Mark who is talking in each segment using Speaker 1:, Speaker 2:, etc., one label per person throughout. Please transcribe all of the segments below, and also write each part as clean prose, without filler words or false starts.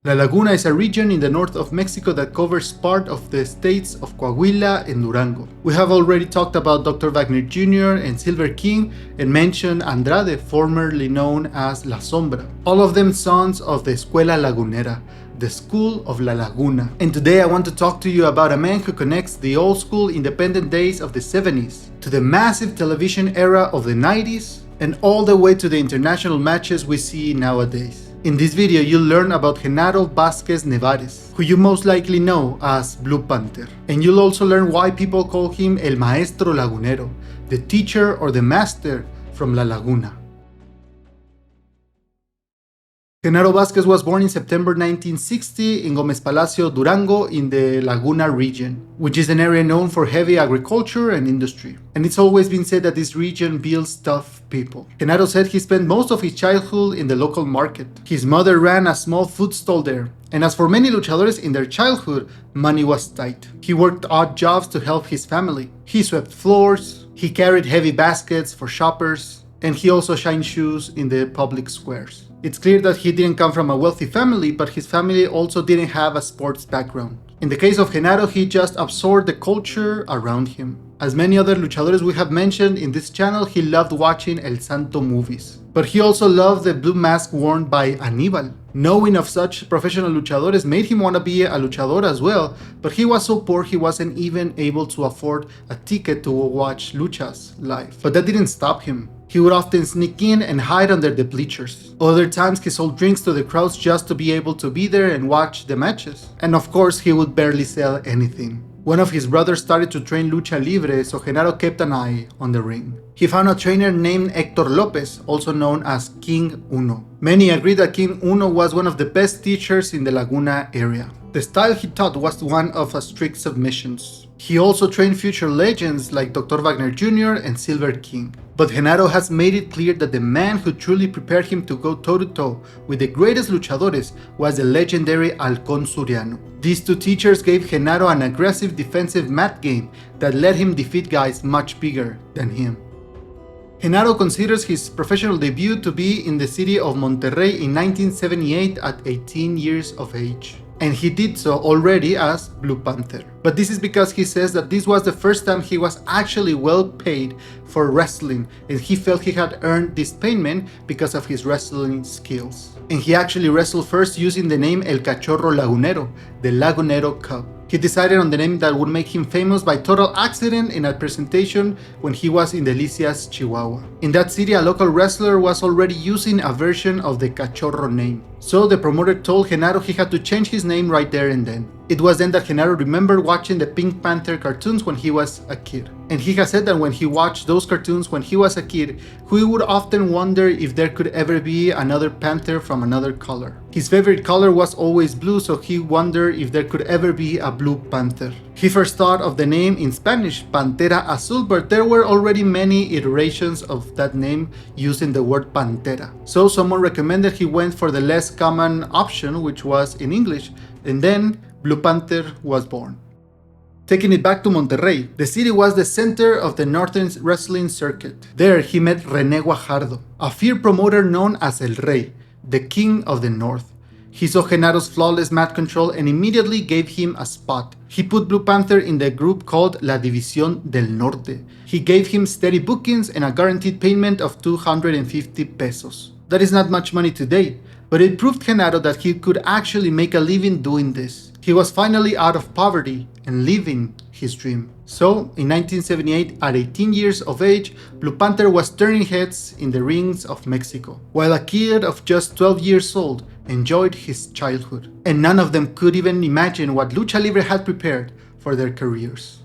Speaker 1: La Laguna is a region in the north of Mexico that covers part of the states of Coahuila and Durango. We have already talked about Dr. Wagner Jr. and Silver King and mentioned Andrade, formerly known as La Sombra, all of them sons of the Escuela Lagunera, the School of La Laguna. And today I want to talk to you about a man who connects the old school independent days of the 70s to the massive television era of the 90s and all the way to the international matches we see nowadays. In this video, you'll learn about Genaro Vázquez Nevares, who you most likely know as Blue Panther. And you'll also learn why people call him El Maestro Lagunero, the teacher or the master from La Laguna. Genaro Vázquez was born in September 1960 in Gomez Palacio, Durango, in the Laguna region, which is an area known for heavy agriculture and industry. And it's always been said that this region builds tough people. Genaro said he spent most of his childhood in the local market. His mother ran a small food stall there. And as for many luchadores in their childhood, money was tight. He worked odd jobs to help his family. He swept floors, he carried heavy baskets for shoppers, and he also shined shoes in the public squares. It's clear that he didn't come from a wealthy family, but his family also didn't have a sports background. In the case of Genaro, he just absorbed the culture around him. As many other luchadores we have mentioned in this channel, he loved watching El Santo movies. But he also loved the blue mask worn by Aníbal. Knowing of such professional luchadores made him want to be a luchador as well, but he was so poor he wasn't even able to afford a ticket to watch luchas live. But that didn't stop him. He would often sneak in and hide under the bleachers. Other times he sold drinks to the crowds just to be able to be there and watch the matches. And of course he would barely sell anything. One of his brothers started to train Lucha Libre, so Genaro kept an eye on the ring. He found a trainer named Héctor López, also known as King Uno. Many agree that King Uno was one of the best teachers in the Laguna area. The style he taught was one of strict submissions. He also trained future legends like Dr. Wagner Jr. and Silver King. But Genaro has made it clear that the man who truly prepared him to go toe-to-toe with the greatest luchadores was the legendary Halcón Suriano. These two teachers gave Genaro an aggressive defensive mat game that let him defeat guys much bigger than him. Genaro considers his professional debut to be in the city of Monterrey in 1978 at 18 years of age. And he did so already as Blue Panther. But this is because he says that this was the first time he was actually well paid for wrestling, and he felt he had earned this payment because of his wrestling skills. And he actually wrestled first using the name El Cachorro Lagunero, the Lagunero Cub. He decided on the name that would make him famous by total accident in a presentation when he was in Delicias, Chihuahua. In that city, a local wrestler was already using a version of the Cachorro name. So the promoter told Genaro he had to change his name right there and then. It was then that Genaro remembered watching the Pink Panther cartoons when he was a kid. And he has said that when he watched those cartoons when he was a kid, he would often wonder if there could ever be another panther from another color. His favorite color was always blue, so he wondered if there could ever be a Blue Panther. He first thought of the name in Spanish, Pantera Azul, but there were already many iterations of that name using the word Pantera. So someone recommended he went for the less common option, which was in English, and then Blue Panther was born. Taking it back to Monterrey, the city was the center of the Northern wrestling circuit. There he met René Guajardo, a fear promoter known as El Rey, the king of the north. He saw Genaro's flawless mat control and immediately gave him a spot. He put Blue Panther in the group called La División del Norte. He gave him steady bookings and a guaranteed payment of 250 pesos. That is not much money today, but it proved Genaro that he could actually make a living doing this. He was finally out of poverty and living his dream. So, in 1978, at 18 years of age, Blue Panther was turning heads in the rings of Mexico, while a kid of just 12 years old enjoyed his childhood. And none of them could even imagine what Lucha Libre had prepared for their careers.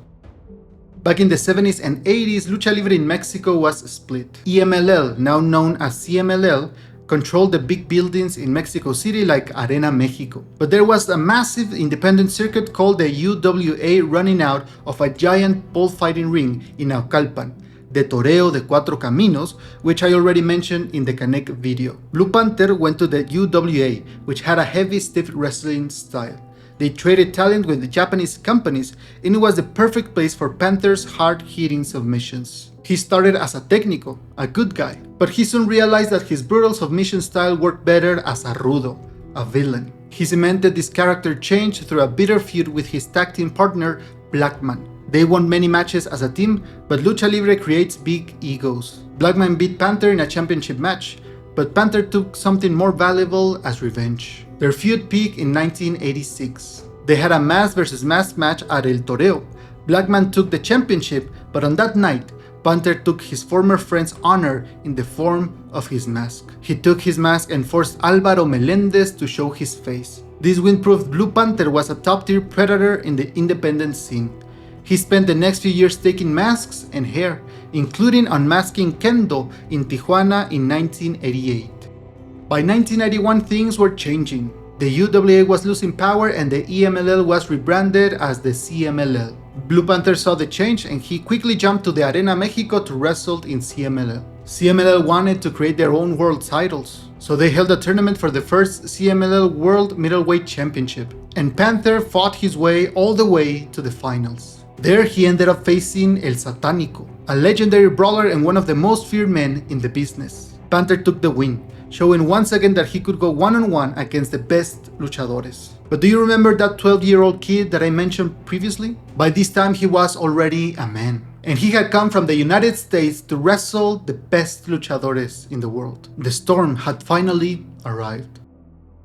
Speaker 1: Back in the 70s and 80s, Lucha Libre in Mexico was split. EMLL, now known as CMLL, controlled the big buildings in Mexico City like Arena México. But there was a massive independent circuit called the UWA running out of a giant bullfighting ring in Naucalpan, the Toreo de Cuatro Caminos, which I already mentioned in the Connect video. Blue Panther went to the UWA, which had a heavy stiff wrestling style. They traded talent with the Japanese companies, and it was the perfect place for Panther's hard-hitting submissions. He started as a técnico, a good guy, but he soon realized that his brutal submission style worked better as a rudo, a villain. He cemented this character change through a bitter feud with his tag team partner, Blackman. They won many matches as a team, but Lucha Libre creates big egos. Blackman beat Panther in a championship match, but Panther took something more valuable as revenge. Their feud peaked in 1986. They had a mask versus mask match at El Toreo. Blackman took the championship, but on that night, Panther took his former friend's honor in the form of his mask. He took his mask and forced Álvaro Meléndez to show his face. This win proved Blue Panther was a top-tier predator in the independent scene. He spent the next few years taking masks and hair, including unmasking Kendo in Tijuana in 1988. By 1991, things were changing. The UWA was losing power and the EMLL was rebranded as the CMLL. Blue Panther saw the change and he quickly jumped to the Arena México to wrestle in CMLL. CMLL wanted to create their own world titles, so they held a tournament for the first CMLL World Middleweight Championship, and Panther fought his way all the way to the finals. There he ended up facing El Satánico, a legendary brawler and one of the most feared men in the business. Panther took the win, showing once again that he could go one-on-one against the best luchadores. But do you remember that 12-year-old kid that I mentioned previously? By this time he was already a man, and he had come from the United States to wrestle the best luchadores in the world. The storm had finally arrived.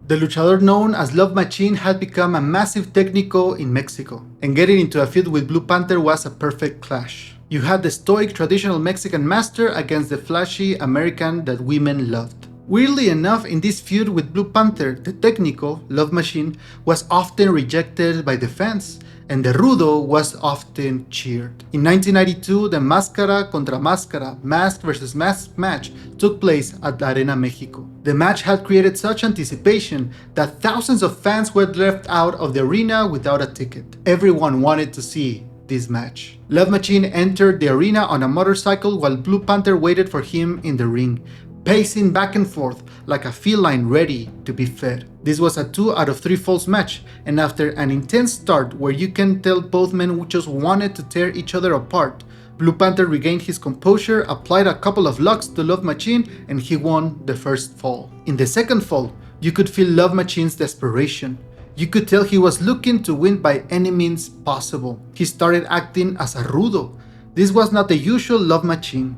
Speaker 1: The luchador known as Love Machine had become a massive técnico in Mexico, and getting into a feud with Blue Panther was a perfect clash. You had the stoic traditional Mexican master against the flashy American that women loved. Weirdly enough, in this feud with Blue Panther, the técnico, Love Machine, was often rejected by the fans, and the rudo was often cheered. In 1992, the máscara contra máscara, mask versus mask match took place at Arena México. The match had created such anticipation that thousands of fans were left out of the arena without a ticket. Everyone wanted to see this match. Love Machine entered the arena on a motorcycle while Blue Panther waited for him in the ring, pacing back and forth like a feline ready to be fed. This was a 2 out of 3 falls match, and after an intense start where you can tell both men just wanted to tear each other apart, Blue Panther regained his composure, applied a couple of locks to Love Machine, and he won the first fall. In the second fall, you could feel Love Machine's desperation. You could tell he was looking to win by any means possible. He started acting as a rudo. This was not the usual Love Machine.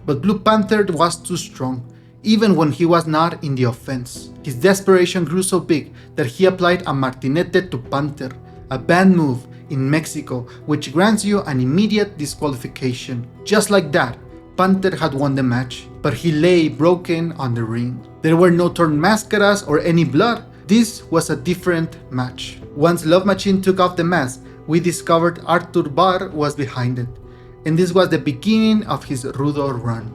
Speaker 1: But Blue Panther was too strong, even when he was not in the offense. His desperation grew so big that he applied a martinete to Panther, a banned move in Mexico which grants you an immediate disqualification. Just like that, Panther had won the match, but he lay broken on the ring. There were no torn máscaras or any blood. This was a different match. Once Love Machine took off the mask, we discovered Artur Barr was behind it, and this was the beginning of his rudo run.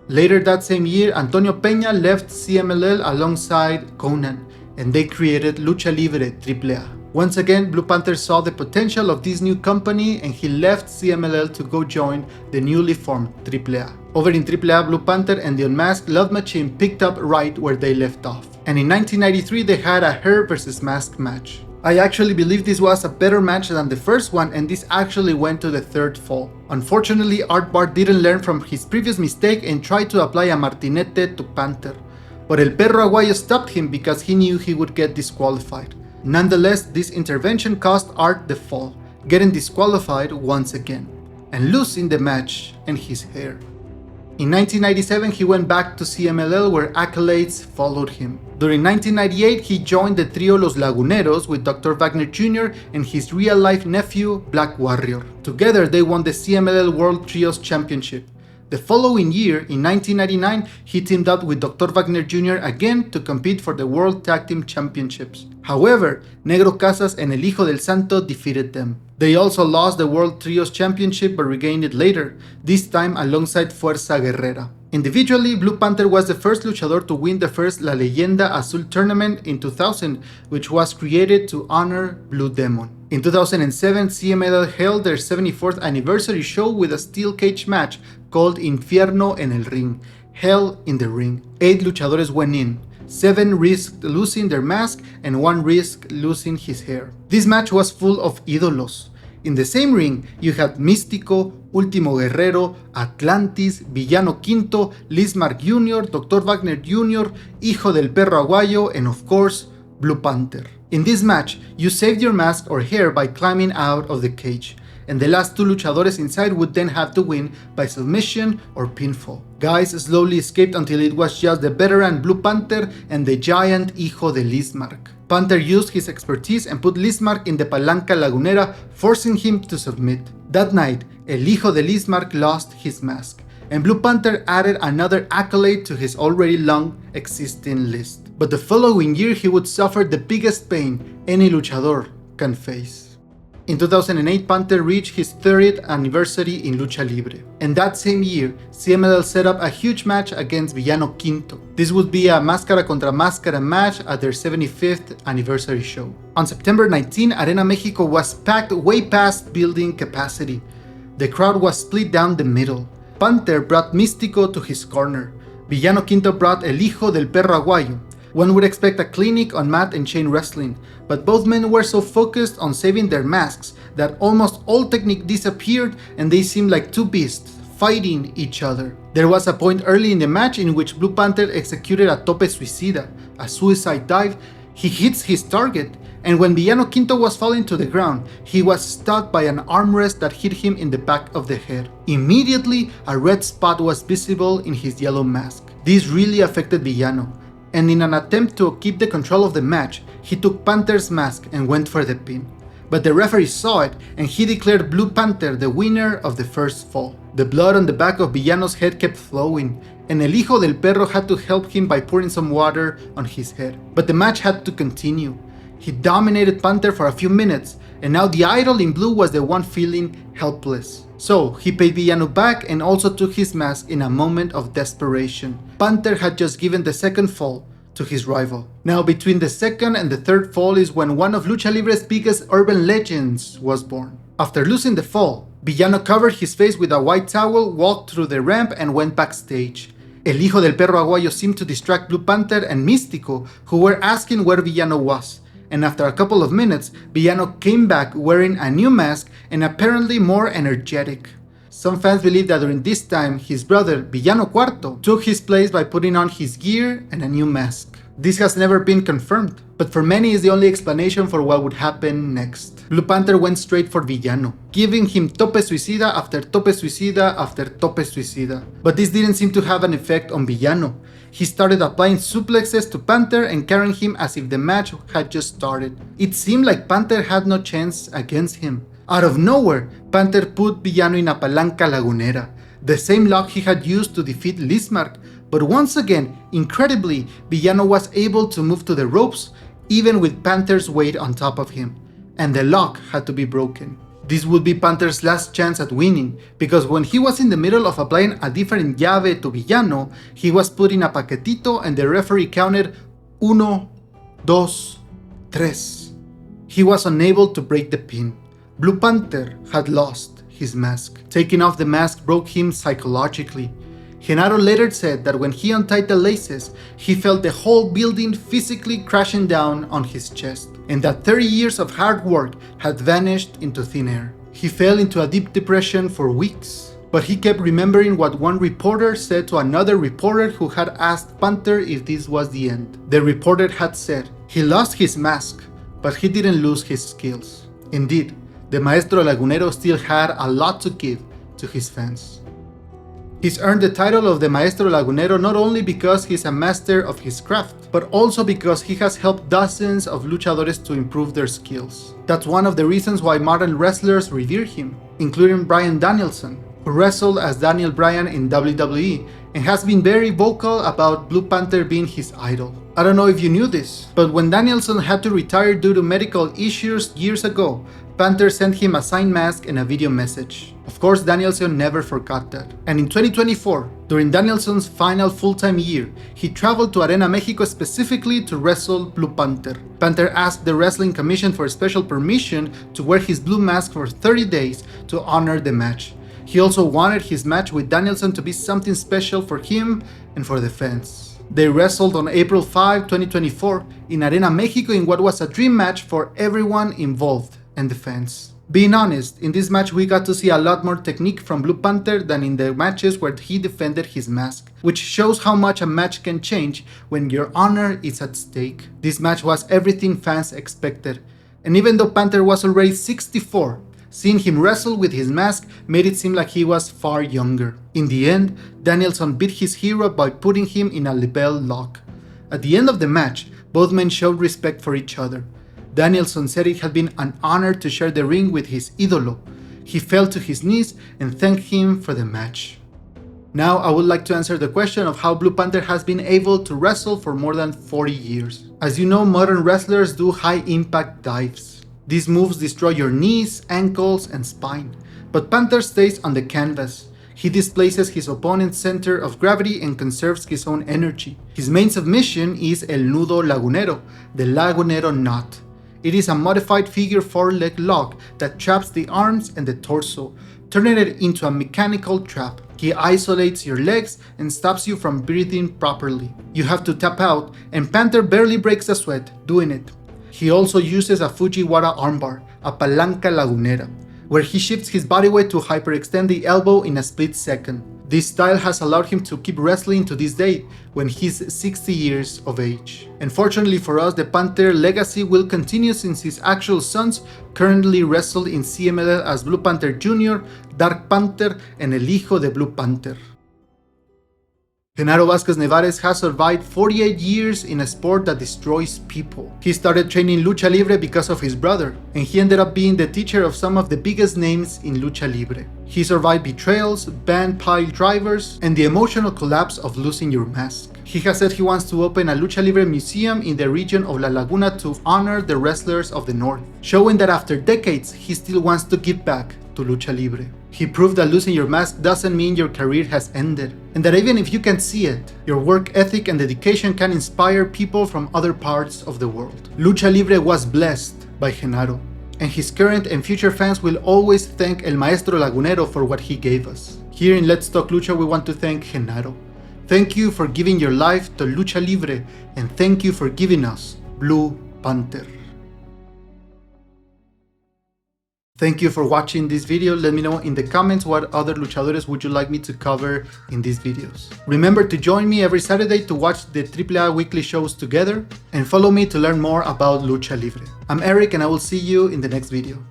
Speaker 1: Later that same year, Antonio Peña left CMLL alongside Conan, and they created Lucha Libre AAA. Once again, Blue Panther saw the potential of this new company and he left CMLL to go join the newly formed AAA. Over in AAA, Blue Panther and the unmasked Love Machine picked up right where they left off. And in 1993, they had a hair versus mask match. I actually believe this was a better match than the first one, and this actually went to the third fall. Unfortunately, Art Barr didn't learn from his previous mistake and tried to apply a martinete to Panther. But El Perro Aguayo stopped him because he knew he would get disqualified. Nonetheless, this intervention cost Art the fall, getting disqualified once again, and losing the match and his hair. In 1997, he went back to CMLL where accolades followed him. During 1998, he joined the trio Los Laguneros with Dr. Wagner Jr. and his real-life nephew, Black Warrior. Together, they won the CMLL World Trios Championship. The following year, in 1999, he teamed up with Dr. Wagner Jr. again to compete for the World Tag Team Championships. However, Negro Casas and El Hijo del Santo defeated them. They also lost the World Trios Championship but regained it later, this time alongside Fuerza Guerrera. Individually, Blue Panther was the first luchador to win the first La Leyenda Azul tournament in 2000, which was created to honor Blue Demon. In 2007, CMLL held their 74th anniversary show with a steel cage match called Infierno en el Ring, Hell in the Ring. 8 luchadores went in. 7 risked losing their mask and 1 risked losing his hair. This match was full of ídolos. In the same ring, you had Místico, Último Guerrero, Atlantis, Villano V, Lizmark Jr., Dr. Wagner Jr., Hijo del Perro Aguayo, and of course, Blue Panther. In this match, you saved your mask or hair by climbing out of the cage, and the last two luchadores inside would then have to win by submission or pinfall. Guys slowly escaped until it was just the veteran Blue Panther and the giant Hijo de Lizmark. Panther used his expertise and put Lizmark in the palanca lagunera, forcing him to submit. That night, El Hijo de Lizmark lost his mask, and Blue Panther added another accolade to his already long existing list. But the following year he would suffer the biggest pain any luchador can face. In 2008, Panther reached his 30th anniversary in Lucha Libre, and that same year, CMLL set up a huge match against Villano V. This would be a máscara contra máscara match at their 75th anniversary show. On September 19, Arena México was packed way past building capacity. The crowd was split down the middle. Panther brought Místico to his corner. Villano V brought El Hijo del Perro Aguayo. One would expect a clinic on mat and chain wrestling, but both men were so focused on saving their masks that almost all technique disappeared and they seemed like two beasts fighting each other. There was a point early in the match in which Blue Panther executed a tope suicida, a suicide dive. He hits his target, and when Villano V was falling to the ground, he was stunned by an armrest that hit him in the back of the head. Immediately, a red spot was visible in his yellow mask. This really affected Villano, and in an attempt to keep the control of the match, he took Panther's mask and went for the pin. But the referee saw it, and he declared Blue Panther the winner of the first fall. The blood on the back of Villano's head kept flowing, and El Hijo del Perro had to help him by pouring some water on his head. But the match had to continue. He dominated Panther for a few minutes, and now the idol in blue was the one feeling helpless. So he paid Villano back and also took his mask in a moment of desperation. Panther had just given the second fall to his rival. Now between the second and the third fall is when one of Lucha Libre's biggest urban legends was born. After losing the fall, Villano covered his face with a white towel, walked through the ramp and went backstage. El Hijo del Perro Aguayo seemed to distract Blue Panther and Místico, who were asking where Villano was. And after a couple of minutes, Villano came back wearing a new mask and apparently more energetic. Some fans believe that during this time, his brother, Villano IV, took his place by putting on his gear and a new mask. This has never been confirmed, but for many is the only explanation for what would happen next. Blue Panther went straight for Villano, giving him tope suicida after tope suicida after tope suicida. But this didn't seem to have an effect on Villano. He started applying suplexes to Panther and carrying him as if the match had just started. It seemed like Panther had no chance against him. Out of nowhere, Panther put Villano in a palanca lagunera, the same lock he had used to defeat Lizmark. But once again, incredibly, Villano was able to move to the ropes, even with Panther's weight on top of him, and the lock had to be broken. This would be Panther's last chance at winning, because when he was in the middle of applying a different llave to Villano, he was put in a paquetito and the referee counted 1, 2, 3. He was unable to break the pin. Blue Panther had lost his mask. Taking off the mask broke him psychologically. Genaro later said that when he untied the laces, he felt the whole building physically crashing down on his chest, and that 30 years of hard work had vanished into thin air. He fell into a deep depression for weeks, but he kept remembering what one reporter said to another reporter who had asked Panther if this was the end. The reporter had said, he lost his mask, but he didn't lose his skills. Indeed, the Maestro Lagunero still had a lot to give to his fans. He's earned the title of the Maestro Lagunero not only because he's a master of his craft, but also because he has helped dozens of luchadores to improve their skills. That's one of the reasons why modern wrestlers revere him, including Bryan Danielson, who wrestled as Daniel Bryan in WWE and has been very vocal about Blue Panther being his idol. I don't know if you knew this, but when Danielson had to retire due to medical issues years ago, Panther sent him a signed mask and a video message. Of course, Danielson never forgot that. And in 2024, during Danielson's final full-time year, he traveled to Arena México specifically to wrestle Blue Panther. Panther asked the Wrestling Commission for special permission to wear his blue mask for 30 days to honor the match. He also wanted his match with Danielson to be something special for him and for the fans. They wrestled on April 5, 2024 in Arena México in what was a dream match for everyone involved and the fans. Being honest, in this match we got to see a lot more technique from Blue Panther than in the matches where he defended his mask, which shows how much a match can change when your honor is at stake. This match was everything fans expected, and even though Panther was already 64, seeing him wrestle with his mask made it seem like he was far younger. In the end, Danielson beat his hero by putting him in a lapel lock. At the end of the match, both men showed respect for each other. Danielson said it had been an honor to share the ring with his ídolo. He fell to his knees and thanked him for the match. Now I would like to answer the question of how Blue Panther has been able to wrestle for more than 40 years. As you know, modern wrestlers do high impact dives. These moves destroy your knees, ankles, and spine. But Panther stays on the canvas. He displaces his opponent's center of gravity and conserves his own energy. His main submission is El Nudo Lagunero, the Lagunero knot. It is a modified figure 4-leg lock that traps the arms and the torso, turning it into a mechanical trap. He isolates your legs and stops you from breathing properly. You have to tap out, and Panther barely breaks a sweat doing it. He also uses a Fujiwara armbar, a palanca lagunera, where he shifts his body weight to hyperextend the elbow in a split second. This style has allowed him to keep wrestling to this day when he's 60 years of age. And fortunately for us, the Panther legacy will continue since his actual sons currently wrestle in CMLL as Blue Panther Jr., Dark Panther, and El Hijo de Blue Panther. Genaro Vázquez Nevares has survived 48 years in a sport that destroys people. He started training Lucha Libre because of his brother, and he ended up being the teacher of some of the biggest names in Lucha Libre. He survived betrayals, banned pile drivers, and the emotional collapse of losing your mask. He has said he wants to open a Lucha Libre museum in the region of La Laguna to honor the wrestlers of the north, showing that after decades he still wants to give back to Lucha Libre. He proved that losing your mask doesn't mean your career has ended, and that even if you can't see it, your work ethic and dedication can inspire people from other parts of the world. Lucha Libre was blessed by Genaro, and his current and future fans will always thank El Maestro Lagunero for what he gave us. Here in Let's Talk Lucha, we want to thank Genaro. Thank you for giving your life to Lucha Libre, and thank you for giving us Blue Panther. Thank you for watching this video. Let me know in the comments what other luchadores would you like me to cover in these videos. Remember to join me every Saturday to watch the AAA weekly shows together, and follow me to learn more about Lucha Libre. I'm Eric, and I will see you in the next video.